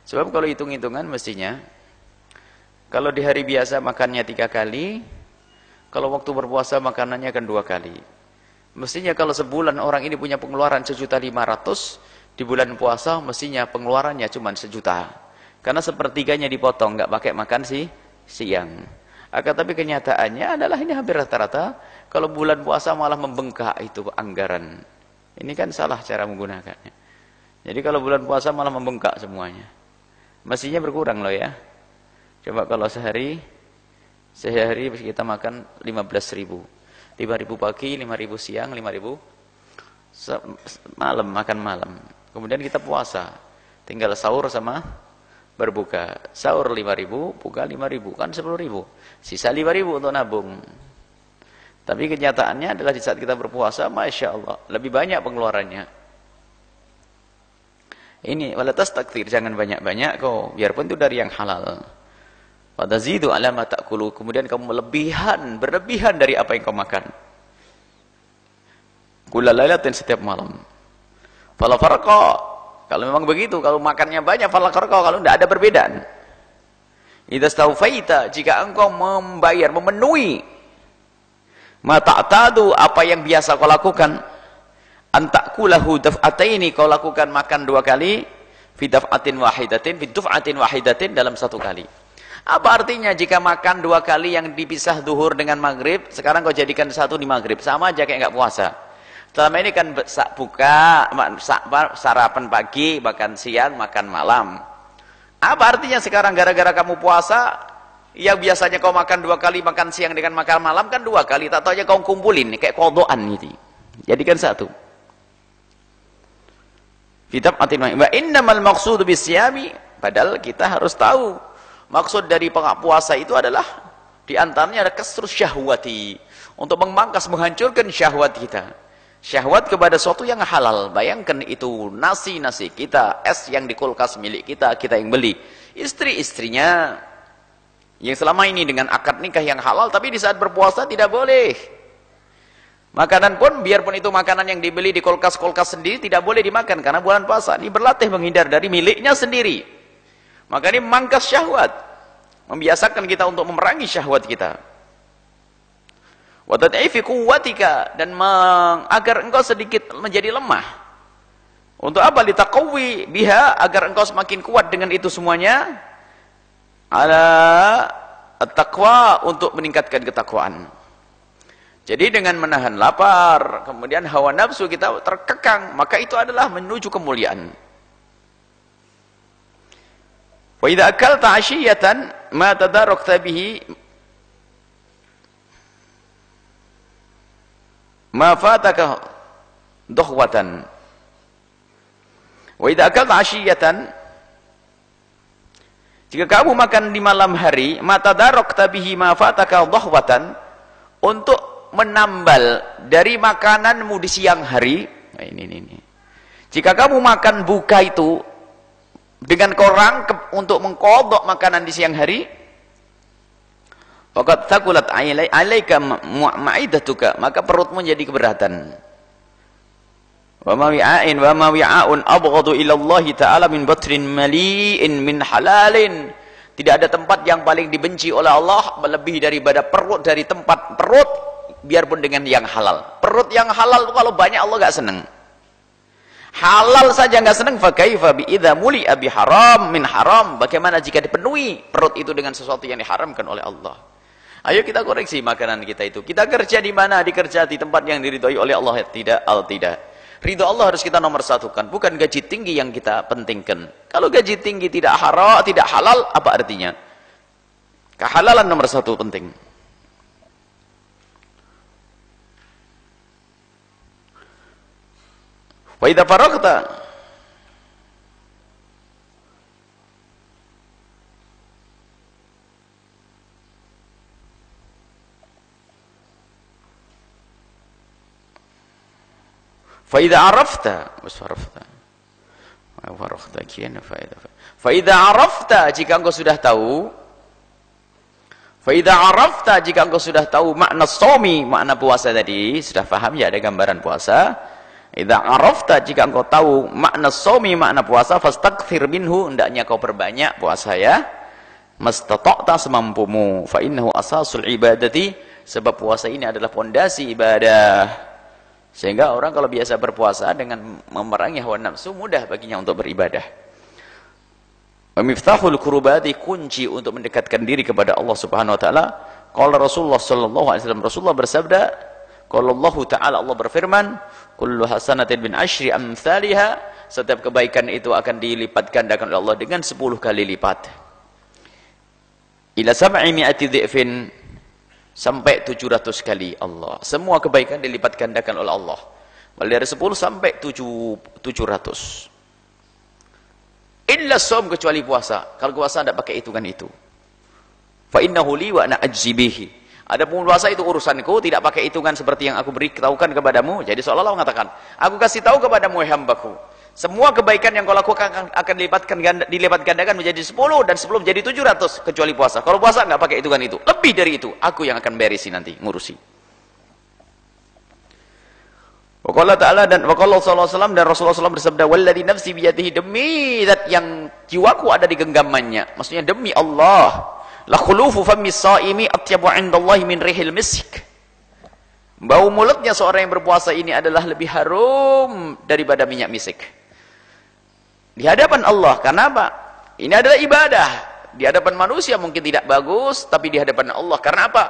Sebab kalau hitung-hitungan mestinya, kalau di hari biasa makannya 3 kali, kalau waktu berpuasa makanannya kan 2 kali. Mestinya kalau sebulan orang ini punya pengeluaran 1.500.000, di bulan puasa mestinya pengeluarannya cuma 1 juta. Karena sepertiganya dipotong, nggak pakai makan siang. Tapi kenyataannya adalah ini hampir rata-rata, kalau bulan puasa malah membengkak itu anggaran. Ini kan salah cara menggunakannya. Jadi kalau bulan puasa malah membengkak semuanya. Mestinya berkurang loh ya. Coba kalau sehari kita makan 15.000. 5.000 pagi, 5.000 siang, 5.000 malam, makan malam. Kemudian kita puasa, tinggal sahur sama berbuka. Sahur 5.000, buka 5.000, kan 10.000. Sisa 5.000 untuk nabung. Tapi kenyataannya adalah di saat kita berpuasa, Masya Allah, lebih banyak pengeluarannya. Ini, wala tastakthir, jangan banyak-banyak kau, biarpun itu dari yang halal. Fatazidu ala ma ta'kulu, kemudian kamu berlebihan dari apa yang kau makan. Kulla lailatin, setiap malam. Fala farqa, kalau memang begitu, kalau makannya banyak, fala farqa, kalau tidak ada perbedaan. Idza staufaita, jika engkau membayar, memenuhi ma ta'tadu, apa yang biasa kau lakukan, antakulahu daf'ataini, kau lakukan makan 2 kali, fi daf'atin wahidatin, dalam 1 kali. Apa artinya jika makan 2 kali yang dipisah zuhur dengan maghrib, sekarang kau jadikan 1 di maghrib, sama aja kayak nggak puasa. Selama ini kan buka, sarapan pagi, makan siang, makan malam. Apa artinya sekarang gara-gara kamu puasa, yang biasanya kau makan 2 kali, makan siang dengan makan malam kan 2 kali, tak tahu aja kau kumpulin, kayak kodokan gitu. Jadikan 1. Kitab Atin wa innamal maqsudu bisyami, padahal kita harus tahu maksud dari puasa itu adalah diantaranya ada kasrus syahwati, untuk memangkas, menghancurkan syahwat kita. Syahwat kepada sesuatu yang halal. Bayangkan itu nasi kita, es yang di kulkas milik kita, kita yang beli. Istri-istrinya yang selama ini dengan akad nikah yang halal, tapi di saat berpuasa tidak boleh. Makanan pun, biarpun itu makanan yang dibeli di kulkas-kulkas sendiri, tidak boleh dimakan karena bulan puasa. Ini berlatih menghindar dari miliknya sendiri. Maka ini memangkas syahwat, membiasakan kita untuk memerangi syahwat kita. Wa tad'ifi quwwatika, dan agar engkau sedikit menjadi lemah. Untuk apa? Litaqawi biha, agar engkau semakin kuat dengan itu semuanya. ala at-taqwa, untuk meningkatkan ketakwaan. Jadi dengan menahan lapar, kemudian hawa nafsu kita terkekang, maka itu adalah menuju kemuliaan. Wa idza akalta 'ashiyatan ma tadarakta bihi ma fataka dohwatan. Wa idza akalta 'ashiyatan, jika kamu makan di malam hari, mata darok tabihi ma fataka dohwatan, untuk menambal dari makananmu di siang hari. Nah, ini. Jika kamu makan buka itu dengan korang untuk mengkodok makanan di siang hari, faqad thaqulat alaika ma'idatuka, maka perutmu jadi keberatan. Wa ma wi'a'un abghadu ila Allah ta'ala min batrin mali'in min halalin. Tidak ada tempat yang paling dibenci oleh Allah melebihi daripada perut, dari tempat perut, biarpun dengan yang halal. Perut yang halal itu kalau banyak Allah enggak senang. Halal saja enggak senang, fa kaifa bi idza muli'a bi haram min haram. Bagaimana jika dipenuhi perut itu dengan sesuatu yang diharamkan oleh Allah? Ayo kita koreksi makanan kita itu. Kita kerja di mana? Dikerja di tempat yang diridhoi oleh Allah? Tidak, tidak. Ridho Allah harus kita nomor satukan, bukan gaji tinggi yang kita pentingkan. Kalau gaji tinggi tidak haram, tidak halal, apa artinya? Kehalalan nomor satu penting. Wa idza faragta, fa idza arafta, fa idza arafta, jika engkau sudah tahu, fa idza arafta, jika engkau sudah tahu makna shaumi, makna puasa tadi, sudah paham ya, ada gambaran puasa. Idza arafta, jika engkau tahu makna shaumi, makna puasa, fastakthir minhu, hendaknya kau perbanyak puasa ya, mastata'ta, semampumu, fa innahu asasul ibadati, sebab puasa ini adalah pondasi ibadah. Sehingga orang kalau biasa berpuasa dengan memerangi hawa nafsu, mudah baginya untuk beribadah. Miftahul kurubati, kunci untuk mendekatkan diri kepada Allah Subhanahu wa taala. Qala Rasulullah sallallahu alaihi wasallam, Rasulullah bersabda, qala Allah taala, Allah berfirman, kullu hasanatin bin asyri amsalha, setiap kebaikan itu akan dilipat gandakan oleh Allah dengan 10 kali lipat. Ila sab'i mi'ati dhi'fin, sampai 700 kali Allah. Semua kebaikan dilipat gandakan oleh Allah. Mulai dari 10 sampai 700. Illa shaum, kecuali puasa. Kalau puasa tidak pakai hitungan itu. Fa innahu li wa ana ajzi bihi. Adapun puasa itu urusanku, tidak pakai hitungan seperti yang aku beritahukan kepadamu. Jadi seolah-olah mengatakan, aku kasih tahu kepadamu hambaku, semua kebaikan yang kau lakukan akan dilipat gandakan menjadi 10, dan 10 menjadi 700, kecuali puasa. Kalau puasa nggak pakai hitungan itu. Lebih dari itu, aku yang akan berisi nanti, ngurusi. Waqala ta'ala, dan waqala sallallahu alaihi wasallam, dan Rasulullah SAW bersabda, walladzi nafsi biyadihi, demi zat yang jiwaku ada di genggamannya, maksudnya demi Allah, la khulufu fammi shaimi atyabu 'indallahi min rihil misk. Bau mulutnya seorang yang berpuasa ini adalah lebih harum daripada minyak misik di hadapan Allah. Karena apa? Ini adalah ibadah. Di hadapan manusia mungkin tidak bagus, tapi di hadapan Allah, karena apa?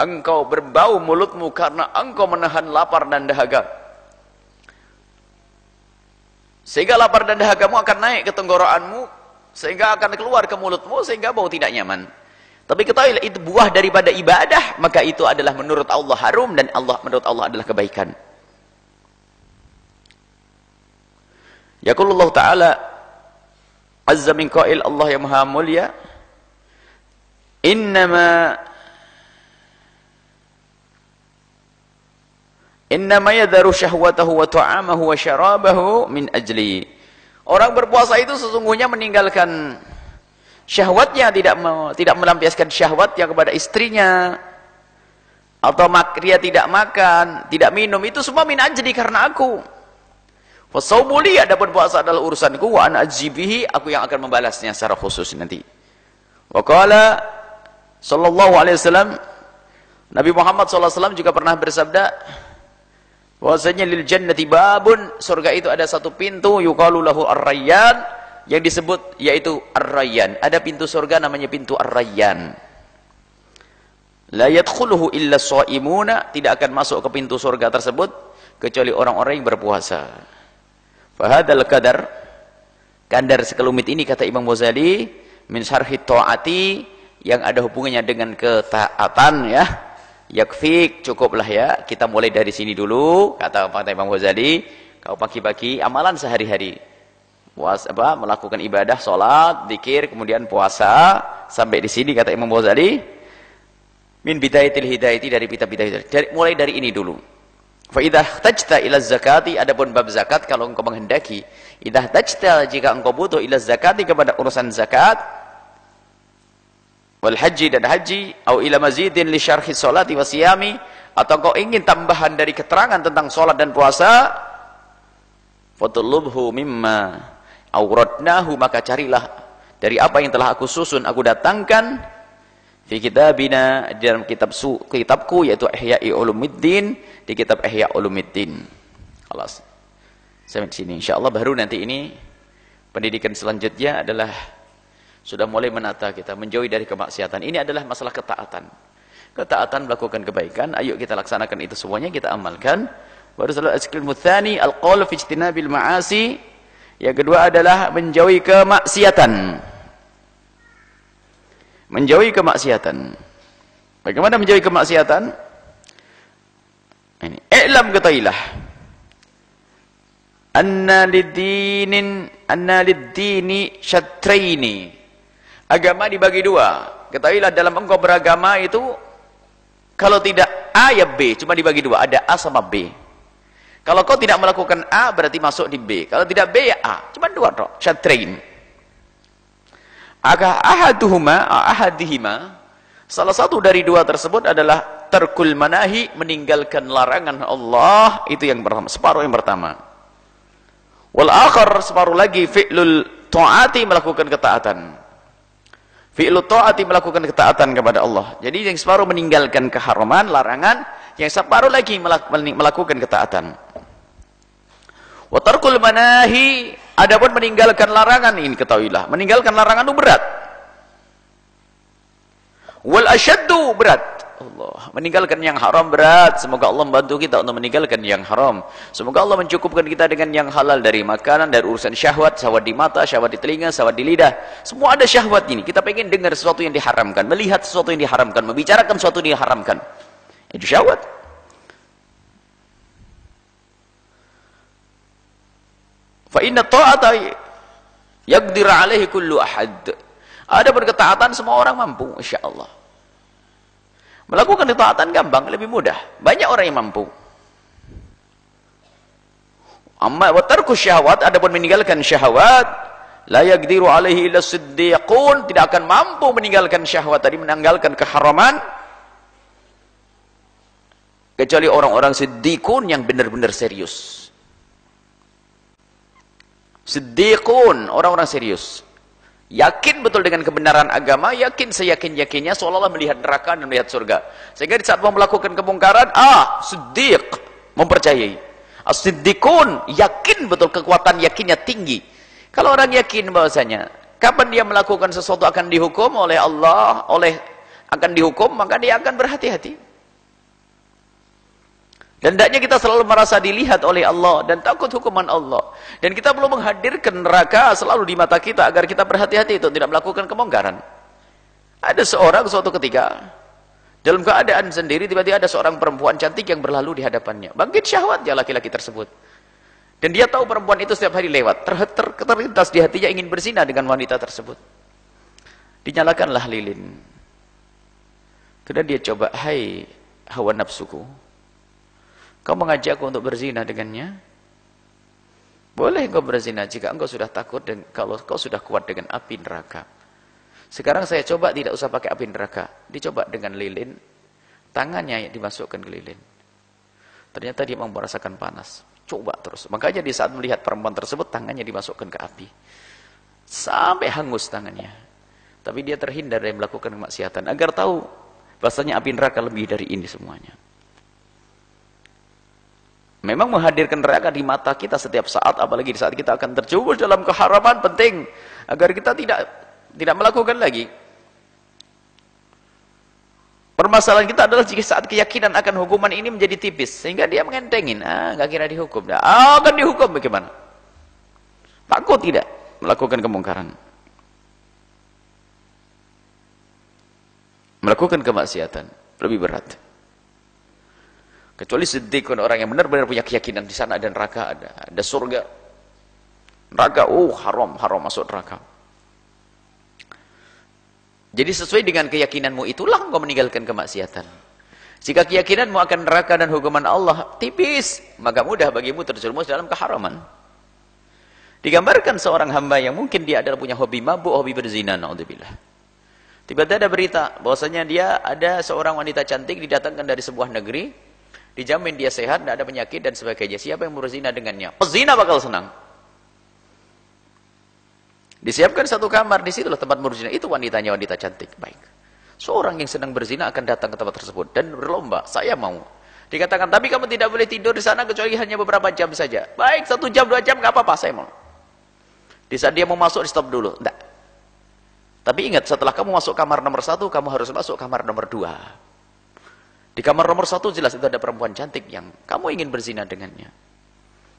Engkau berbau mulutmu karena engkau menahan lapar dan dahaga, sehingga lapar dan dahagamu akan naik ke tenggorokanmu, sehingga akan keluar ke mulutmu, sehingga bau tidak nyaman. Tapi ketahuilah, itu buah daripada ibadah, maka itu adalah menurut Allah harum, dan menurut Allah adalah kebaikan. Yaqulullah ta'ala azza min qail, Allah yang maha mulia, innama yadharu syahwatahu wa ta'amahu wa syarabahu min ajli. Orang berpuasa itu sesungguhnya meninggalkan syahwatnya, tidak melampiaskan syahwatnya kepada istrinya, atau dia tidak makan, tidak minum, itu semua min ajli, karena aku. Fasaumuli, adapun puasa adalah urusanku, wa ana ajzibihi, aku yang akan membalasnya secara khusus nanti. Wa qala sallallahu alaihi wasallam, Nabi Muhammad sallallahu alaihi wasallam juga pernah bersabda bahwasanya lil jannati babun, surga itu ada satu pintu, yuqalu lahu ar-rayyan, yang disebut yaitu Ar-Rayyan. Ada pintu surga namanya pintu Ar-Rayyan. La yadkhuluhu illa shaimuna, tidak akan masuk ke pintu surga tersebut kecuali orang-orang yang berpuasa. Fahadal kadar sekelumit ini kata Imam Ghazali min syarhi taati, yang ada hubungannya dengan ketaatan ya. Yakfik, cukuplah ya. Kita mulai dari sini dulu, kata Imam Ghazali. Kau pagi-pagi amalan sehari-hari. Melakukan ibadah, salat, zikir, kemudian puasa. Sampai di sini kata Imam Ghazali, min bidayatil hidayati, dari bidayah. Mulai dari ini dulu. Fa idza ihtajta ila zakati, adapun bab zakat kalau engkau menghendaki, idza ihtajta, jika engkau butuh ila zakati, kepada urusan zakat, wal haji, dan haji, au ila mazidin li syarhi sholati wa siyami, atau engkau ingin tambahan dari keterangan tentang salat dan puasa, fatulubhu mimma awradnahu, maka carilah dari apa yang telah aku susun, aku datangkan fi kitabina, dalam kitabku yaitu Ihya Ulumuddin, di kitab Ihya Ulumuddin. Kelas sampai sini insyaallah. Baru nanti ini pendidikan selanjutnya adalah sudah mulai menata kita menjauhi dari kemaksiatan. Ini adalah masalah ketaatan. Ketaatan melakukan kebaikan, ayo kita laksanakan itu semuanya, kita amalkan. Baru al-ilmu tsani al-qaul fi ijtinabil ma'asi. Yang kedua adalah menjauhi kemaksiatan. Menjauhi kemaksiatan. Bagaimana menjauhi kemaksiatan? Ini, i'lam, ketahuilah, anna lid-dini syatraini. Agama dibagi dua. Ketahuilah dalam engkau beragama itu, kalau tidak A ya B, cuma dibagi dua, ada A sama B. Kalau kau tidak melakukan A, berarti masuk di B. Kalau tidak B ya A, cuma dua tok, syatrain. Ahadihima, salah satu dari dua tersebut adalah tarkul manahi, meninggalkan larangan Allah, itu yang pertama, separuh yang pertama. Wal akhar, separuh lagi, fi'lul ta'ati, melakukan ketaatan. Fi'lul ta'ati, melakukan ketaatan kepada Allah. Jadi yang separuh meninggalkan keharaman, larangan, yang separuh lagi melakukan ketaatan. Wa tarkul manahi, adapun meninggalkan larangan, ini ketahuilah, meninggalkan larangan itu berat. Wal asyaddu, berat. Allah, meninggalkan yang haram berat. Semoga Allah membantu kita untuk meninggalkan yang haram. Semoga Allah mencukupkan kita dengan yang halal, dari makanan, dari urusan syahwat, syahwat di mata, syahwat di telinga, syahwat di lidah. Semua ada syahwat ini. Kita pengen dengar sesuatu yang diharamkan, melihat sesuatu yang diharamkan, membicarakan sesuatu yang diharamkan. Itu syahwat. Fa inna ta'ata yaqdir 'alaihi kullu ahad. Ada berketaatan semua orang mampu, insyaallah. Melakukan ketaatan gampang, lebih mudah. Banyak orang yang mampu. Amma wa tarku syahwat, adapun meninggalkan syahwat, la yaqdiru 'alaihi illa siddiqun, tidak akan mampu meninggalkan syahwat tadi, menanggalkan keharaman, kecuali orang-orang siddiqun yang benar-benar serius. Siddiqun, orang-orang serius, yakin betul dengan kebenaran agama, yakin seyakin-yakinnya, seolah-olah melihat neraka dan melihat surga, sehingga di saat mau melakukan kemungkaran, siddiq, mempercayai. As-siddiqun, yakin betul, kekuatan yakinnya tinggi. Kalau orang yakin bahwasanya kapan dia melakukan sesuatu akan dihukum oleh Allah, akan dihukum, maka dia akan berhati-hati. Dan hendaknya kita selalu merasa dilihat oleh Allah dan takut hukuman Allah. Dan kita perlu menghadirkan neraka selalu di mata kita agar kita berhati-hati untuk tidak melakukan kemungkaran. Ada seorang suatu ketika dalam keadaan sendiri, tiba-tiba ada seorang perempuan cantik yang berlalu di hadapannya. Bangkit syahwatnya laki-laki tersebut. Dan dia tahu perempuan itu setiap hari lewat. Terlintas di hatinya ingin berzina dengan wanita tersebut. Dinyalakanlah lilin. Kemudian dia coba, hai hawa nafsuku, kau mengajakku untuk berzina dengannya? Boleh engkau berzina jika engkau sudah takut dan kalau kau sudah kuat dengan api neraka. Sekarang saya coba tidak usah pakai api neraka. Dicoba dengan lilin, tangannya dimasukkan ke lilin. Ternyata dia merasakan panas. Coba terus. Makanya di saat melihat perempuan tersebut, tangannya dimasukkan ke api. Sampai hangus tangannya. Tapi dia terhindar dari melakukan kemaksiatan. Agar tahu bahasanya api neraka lebih dari ini semuanya. Memang menghadirkan neraka di mata kita setiap saat, apalagi di saat kita akan terjerumus dalam keharaman, penting agar kita tidak melakukan lagi. Permasalahan kita adalah jika saat keyakinan akan hukuman ini menjadi tipis, sehingga dia mengentengin, nggak kira dihukum, akan dihukum bagaimana? Takut tidak melakukan kemungkaran, melakukan kemaksiatan lebih berat. Kecuali siddiqun, orang yang benar-benar punya keyakinan di sana ada neraka, ada surga. Neraka, haram masuk neraka. Jadi sesuai dengan keyakinanmu itulah engkau meninggalkan kemaksiatan. Jika keyakinanmu akan neraka dan hukuman Allah tipis, maka mudah bagimu terjerumus dalam keharaman. Digambarkan seorang hamba yang mungkin dia adalah punya hobi mabuk, hobi berzina, naudzubillah. Tiba-tiba ada berita bahwasanya dia ada seorang wanita cantik didatangkan dari sebuah negeri. Dijamin dia sehat, tidak ada penyakit dan sebagainya. Siapa yang berzina dengannya? Pezina bakal senang. Disiapkan satu kamar, di situlah tempat berzina. Itu wanitanya, wanita cantik. Baik. Seorang yang sedang berzina akan datang ke tempat tersebut dan berlomba, saya mau. Dikatakan, tapi kamu tidak boleh tidur di sana kecuali hanya beberapa jam saja. Baik, 1 jam, 2 jam, nggak apa-apa, saya mau. Di saat dia mau masuk, di stop dulu. Tidak. Tapi ingat, setelah kamu masuk kamar nomor 1, kamu harus masuk kamar nomor 2. Di kamar nomor 1 jelas itu ada perempuan cantik yang kamu ingin berzina dengannya.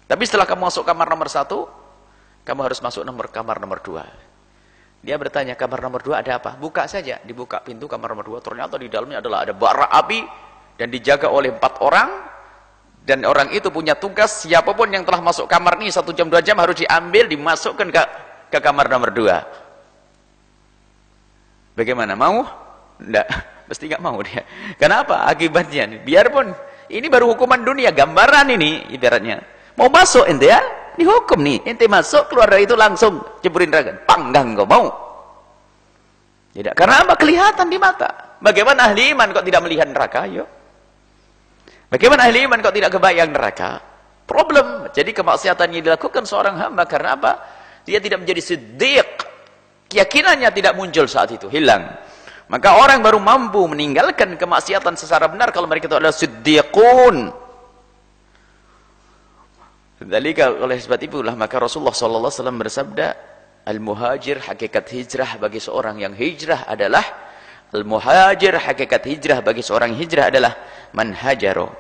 Tapi setelah kamu masuk kamar nomor 1, kamu harus masuk kamar nomor 2. Dia bertanya, kamar nomor 2 ada apa? Buka saja. Dibuka pintu kamar nomor 2. Ternyata di dalamnya adalah ada bara api dan dijaga oleh 4 orang. Dan orang itu punya tugas, siapapun yang telah masuk kamar ini 1 jam 2 jam harus diambil, dimasukkan ke kamar nomor 2. Bagaimana? Mau? Enggak. Pasti nggak mau dia. Kenapa? Akibatnya, biarpun ini baru hukuman dunia, gambaran ini ibaratnya. Mau masuk ente ya, dihukum nih. Ente masuk, keluar dari itu langsung ceburin neraka. Panggang kau mau. Tidak. Karena apa? Kelihatan di mata. Bagaimana ahli iman kok tidak melihat neraka? Ayo. Bagaimana ahli iman kok tidak kebayang neraka? Problem. Jadi kemaksiatan yang dilakukan seorang hamba karena apa? Dia tidak menjadi siddiq. Keyakinannya tidak muncul saat itu, hilang. Maka orang baru mampu meninggalkan kemaksiatan secara benar kalau mereka itu adalah siddiqun. Dzalika, oleh sebab itulah maka Rasulullah sallallahu alaihi wasallam bersabda, al-muhajir, hakikat hijrah bagi seorang yang hijrah adalah al-muhajir, hakikat hijrah bagi seorang hijrah adalah man hajaro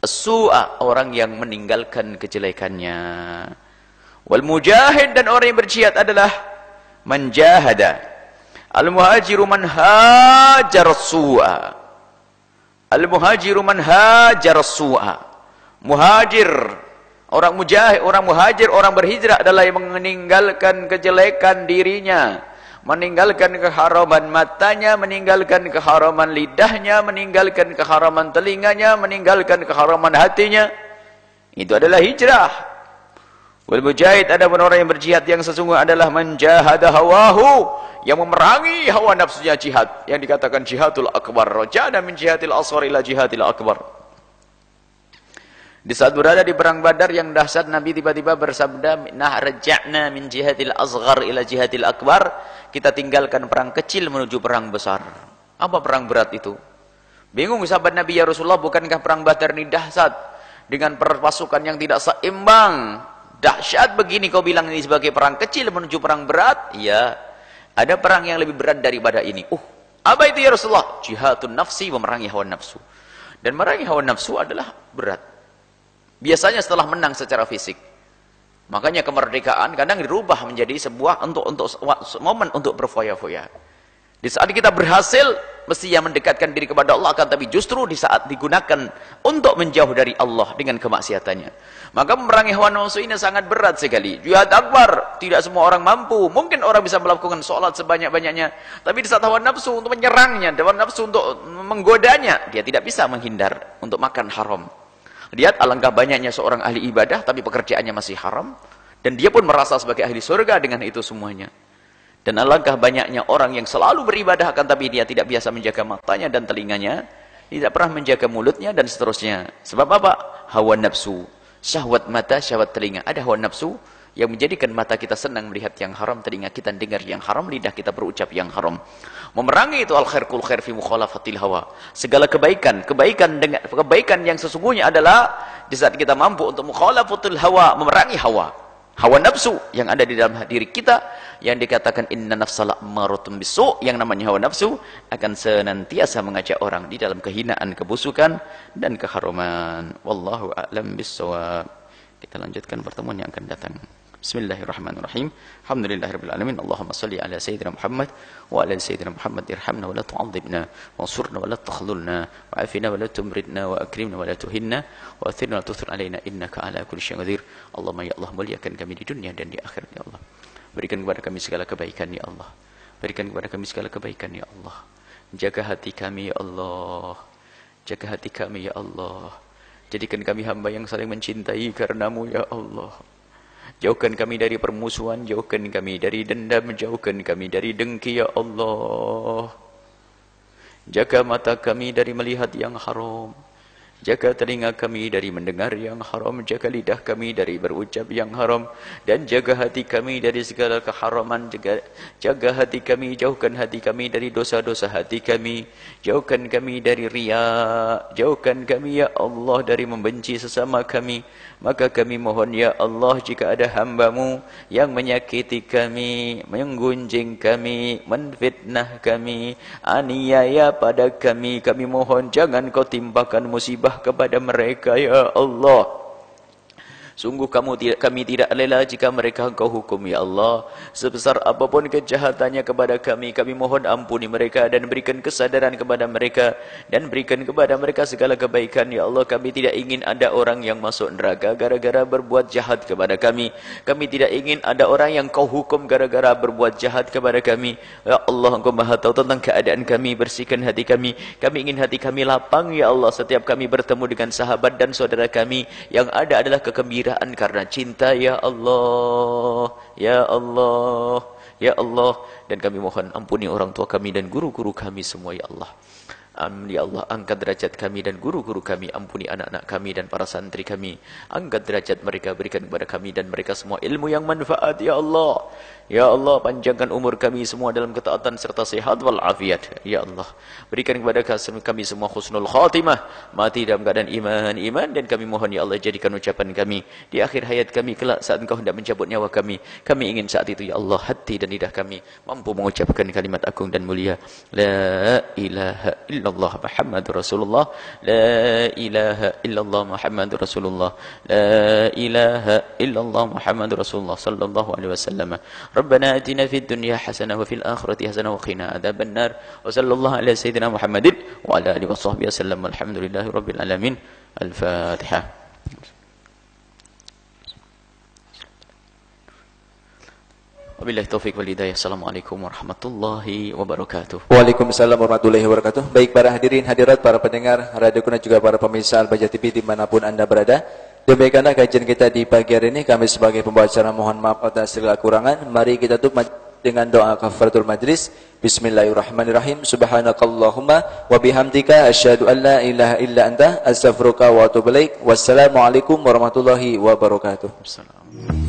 as-su'a, orang yang meninggalkan kejelekannya. Wal mujahid, dan orang yang berjihad adalah man jahada. Al-muhajiru man hajar su'a. Al-muhajiru man hajar su'a. Muhajir, orang mujahid, orang muhajir, orang berhijrah adalah yang meninggalkan kejelekan dirinya, meninggalkan keharaman matanya, meninggalkan keharaman lidahnya, meninggalkan keharaman telinganya, meninggalkan keharaman hatinya. Itu adalah hijrah. Wal mujahid, ada orang yang berjihad yang sesungguhnya adalah menjahada hawahu, yang memerangi hawa nafsunya, jihad yang dikatakan jihadul akbar, raja'na min jihadil asghar ila jihadil akbar. Di saat berada di perang Badar yang dahsyat, Nabi tiba-tiba bersabda, nah raja'na min jihadil asghar ila jihadil akbar, kita tinggalkan perang kecil menuju perang besar. Apa perang berat itu? Bingung sahabat Nabi, ya Rasulullah, bukankah perang Badar ini dahsyat dengan pasukan yang tidak seimbang? Dahsyat begini kau bilang ini sebagai perang kecil menuju perang berat? Iya. Ada perang yang lebih berat daripada ini. Apa itu ya Rasulullah? Jihadun nafsi, memerangi hawa nafsu. Dan memerangi hawa nafsu adalah berat. Biasanya setelah menang secara fisik. Makanya kemerdekaan kadang dirubah menjadi sebuah untuk momen untuk berfoya-foya. Di saat kita berhasil, mestinya mendekatkan diri kepada Allah, akan tapi justru di saat digunakan untuk menjauh dari Allah dengan kemaksiatannya. Maka memerangi hawa nafsu ini sangat berat sekali. Jihad akbar, tidak semua orang mampu. Mungkin orang bisa melakukan sholat sebanyak-banyaknya, tapi di saat hawa nafsu untuk menyerangnya, hawa nafsu untuk menggodanya, dia tidak bisa menghindar untuk makan haram. Lihat alangkah banyaknya seorang ahli ibadah, tapi pekerjaannya masih haram, dan dia pun merasa sebagai ahli surga dengan itu semuanya. Dan alangkah banyaknya orang yang selalu beribadah, akan tapi dia tidak biasa menjaga matanya dan telinganya, tidak pernah menjaga mulutnya dan seterusnya. Sebab apa? Hawa nafsu. Syahwat mata, syahwat telinga. Ada hawa nafsu, yang menjadikan mata kita senang melihat yang haram, telinga kita dengar yang haram, lidah kita berucap yang haram. Memerangi itu al-khair kul khair fi mukhalafatil hawa. Segala kebaikan yang sesungguhnya adalah di saat kita mampu untuk mukhalafatul hawa, memerangi hawa nafsu yang ada di dalam diri kita, yang dikatakan inna nafsala ammaratun bisu, yang namanya hawa nafsu akan senantiasa mengajak orang di dalam kehinaan, kebusukan dan keharuman. Wallahu a'lam bissawab. Kita lanjutkan pertemuan yang akan datang. Bismillahirrahmanirrahim. Alhamdulillahirabbil alamin. Allahumma shalli ala sayyidina Muhammad wa ala sayyidina Muhammad. Irhamna wa la tu'adzibna, wansurna wa la takhlulna, wa'afina wa la tumridna, wa akrimna wa la tuhinna, wa athirna wa la tuthir alaina innaka ala kulli syai'in qadir. Allahumma ya Allah, muliakan kami di dunia dan di akhirat ya Allah. Berikan kepada kami segala kebaikan ya Allah. Berikan kepada kami segala kebaikan ya Allah. Jaga hati kami ya Allah. Jaga hati kami ya Allah. Jadikan kami hamba yang saling mencintai karenamu ya Allah. Jauhkan kami dari permusuhan, jauhkan kami dari dendam, jauhkan kami dari dengki ya Allah. Jaga mata kami dari melihat yang haram. Jaga telinga kami dari mendengar yang haram, jaga lidah kami dari berucap yang haram, dan jaga hati kami dari segala keharaman. Jaga hati kami, jauhkan hati kami dari dosa-dosa hati kami, jauhkan kami dari riya, jauhkan kami ya Allah dari membenci sesama kami. Maka kami mohon ya Allah, jika ada hamba-Mu yang menyakiti kami, menggunjing kami, menfitnah kami, aniaya pada kami, kami mohon jangan Kau timpakan musibah kepada mereka ya Allah. Sungguh kami tidak rela jika mereka Engkau hukum ya Allah. Sebesar apapun kejahatannya kepada kami mohon ampuni mereka dan berikan kesadaran kepada mereka, dan berikan kepada mereka segala kebaikan ya Allah. Kami tidak ingin ada orang yang masuk neraka gara-gara berbuat jahat kepada kami. Kami tidak ingin ada orang yang Kau hukum gara-gara berbuat jahat kepada kami. Ya Allah, Engkau Maha tahu tentang keadaan kami. Bersihkan hati kami. Kami ingin hati kami lapang ya Allah setiap kami bertemu dengan sahabat dan saudara kami. Yang ada adalah kegembiraan karena cinta ya Allah, ya Allah, ya Allah. Dan kami mohon ampuni orang tua kami dan guru-guru kami semua ya Allah. Amin ya Allah, angkat derajat kami dan guru-guru kami, ampuni anak-anak kami dan para santri kami, angkat derajat mereka, berikan kepada kami dan mereka semua ilmu yang manfaat ya Allah. Ya Allah, panjangkan umur kami semua dalam ketaatan serta sehat walafiat ya Allah. Berikan kepada kami semua husnul khatimah, mati dalam keadaan iman, dan kami mohon ya Allah, jadikan ucapan kami di akhir hayat kami kelak saat Engkau hendak mencabut nyawa kami. Kami ingin saat itu ya Allah, hati dan lidah kami mampu mengucapkan kalimat agung dan mulia, la ilaha illallah Muhammadur Rasulullah, la ilaha illallah Muhammadur Rasulullah, la ilaha illallah Muhammadur Rasulullah sallallahu alaihi wasallam. Rabbana atina fid dunya hasanah wa fil akhirati hasanah wa qina adzaban nar. Wa sallallahu ala sayyidina Muhammadin wa ala alihi washabbihi wasallam. Alhamdulillahi rabbil alamin. Al-Fatihah. Wabillahi taufiq wal hidayah. Assalamualaikum warahmatullahi wabarakatuh. Waalaikumsalam warahmatullahi wabarakatuh. Baik para hadirin hadirat, para pendengar Radio Kuna, juga para pemirsa Al-Bahjah TV dimanapun Anda berada. Demikianlah kajian kita di pagi hari ini. Kami sebagai pembawa acara mohon maaf atas segala kurangan. Mari kita tutup dengan doa kafaratul majlis. Bismillahirrahmanirrahim. Subhanakallahumma wa bihamdika asyhadu an la ilaha illa anta astaghfiruka wa atubu ilaik. Wassalamualaikum warahmatullahi wabarakatuh. Assalamualaikum.